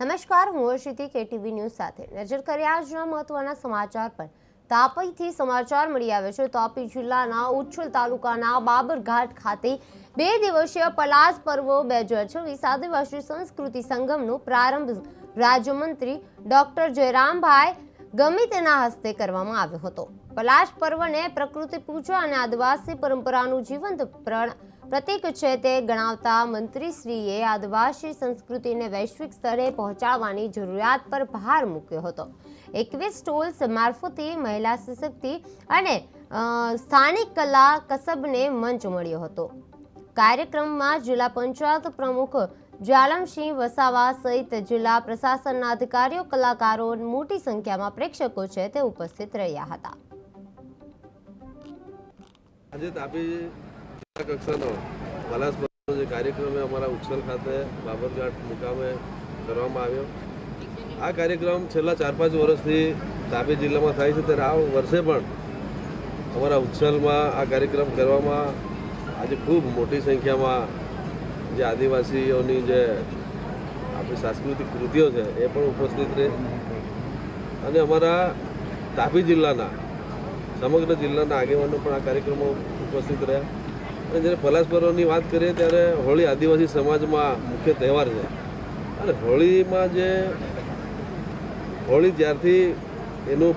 નમસ્કાર, હું હર્ષિતિ KTV news સાથે નજર કરીએ આજના મહત્વના સમાચાર પર। તાપીથી સમાચાર મળી આવે છે। તાપી જિલ્લાના ઉચ્છલ તાલુકાના બાબરઘાટ ખાતે 2 દિવસીય પલાસ પર્વ 2026 આદિવાસી સંસ્કૃતિ સંગમનો પ્રારંભ રાજ્યમંત્રી ડોક્ટર જયરામભાઈ ગમિતના હસ્તે કરવામાં આવ્યો હતો। પલાસ પર્વને પ્રકૃતિ પૂજા અને આદિવાસી પરંપરાનું જીવંત પ્રતીક છે તે ગણાવતા મંત્રીશ્રીએ આદિવાસી સંસ્કૃતિને વૈશ્વિક સ્તરે પહોંચાડવાની જરૂરિયાત પર ભાર મૂક્યો હતો। 21 સ્ટોલ્સ મારફતે મહિલા સશક્તિ અને સ્થાનિક કલા કસબને મંચ મળ્યો હતો। કાર્યક્રમમાં જિલ્લા પંચાયત પ્રમુખ જાલમસિંહ વસાવા સહિત જિલ્લા પ્રશાસનના અધિકારીઓ, કલાકારો મોટી સંખ્યામાં પ્રેક્ષકો છે તે ઉપસ્થિત રહ્યા હતા। આજે તાપી કક્ષાનો પલાસ પર્વનો જે કાર્યક્રમ અમારા ઉચ્છલ ખાતે બાબરઘાટ મુકામે કરવામાં આવ્યો। આ કાર્યક્રમ છેલ્લા 4-5 વર્ષથી તાપી જિલ્લામાં થાય છે, ત્યારે આ વર્ષે પણ અમારા ઉચ્છલમાં આ કાર્યક્રમ કરવામાં આજે ખૂબ મોટી સંખ્યામાં જે આદિવાસીઓની જે આપણી સાંસ્કૃતિક કૃતિઓ છે એ પણ ઉપસ્થિત રહે અને અમારા તાપી જિલ્લાના સમગ્ર જિલ્લાના આગેવાનો પણ આ કાર્યક્રમો ઉપસ્થિત રહ્યા। અને જ્યારે પલાસ પર્વની વાત કરીએ ત્યારે હોળી આદિવાસી સમાજમાં મુખ્ય તહેવાર છે અને હોળીમાં જે હોળી જ્યારથી એનું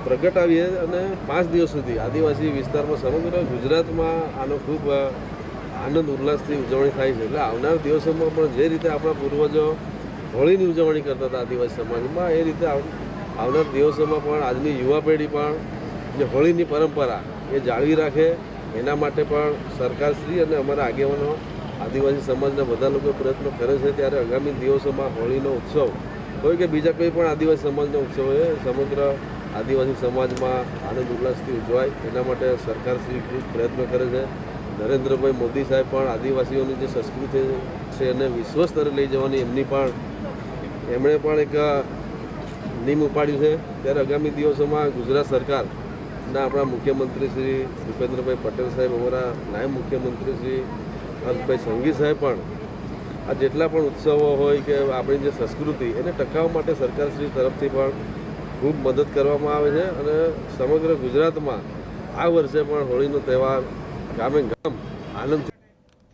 પ્રગટાવીએ અને 5 દિવસ સુધી આદિવાસી વિસ્તારમાં સમગ્ર ગુજરાતમાં આનો ખૂબ આનંદ ઉલ્લાસથી ઉજવણી થાય છે। એટલે આવનાર દિવસોમાં પણ જે રીતે આપણા પૂર્વજો હોળીની ઉજવણી કરતા હતા આદિવાસી સમાજમાં, એ રીતે આવનાર દિવસોમાં પણ આજની યુવા પેઢી પણ જે હોળીની પરંપરા એ જાળવી રાખે એના માટે પણ સરકારશ્રી અને અમારા આગેવાનો આદિવાસી સમાજના બધા લોકો પ્રયત્નો કરે છે। ત્યારે આગામી દિવસોમાં હોળીનો ઉત્સવ હોય કે બીજા કોઈ પણ આદિવાસી સમાજનો ઉત્સવ હોય, સમગ્ર આદિવાસી સમાજમાં આનંદ ઉલ્લાસથી ઉજવાય એના માટે સરકારશ્રી ખૂબ પ્રયત્નો કરે છે। નરેન્દ્રભાઈ મોદી સાહેબ પણ આદિવાસીઓની જે સંસ્કૃતિ છે એને વિશ્વ સ્તરે લઈ જવાની એમણે પણ એક નીમ ઉપાડ્યું છે। ત્યારે આગામી દિવસોમાં ગુજરાત સરકારના આપણા મુખ્યમંત્રી શ્રી ભૂપેન્દ્રભાઈ પટેલ સાહેબ, અમારા નાયબ મુખ્યમંત્રી શ્રી હર્ષભાઈ સંઘવી સાહેબ પણ આ જેટલા પણ ઉત્સવો હોય કે આપણી જે સંસ્કૃતિ એને ટકાવવા માટે સરકારશ્રી તરફથી પણ ખૂબ મદદ કરવામાં આવે છે અને સમગ્ર ગુજરાતમાં આ વર્ષે પણ હોળીનો તહેવાર ગામે ગામ આનંદથી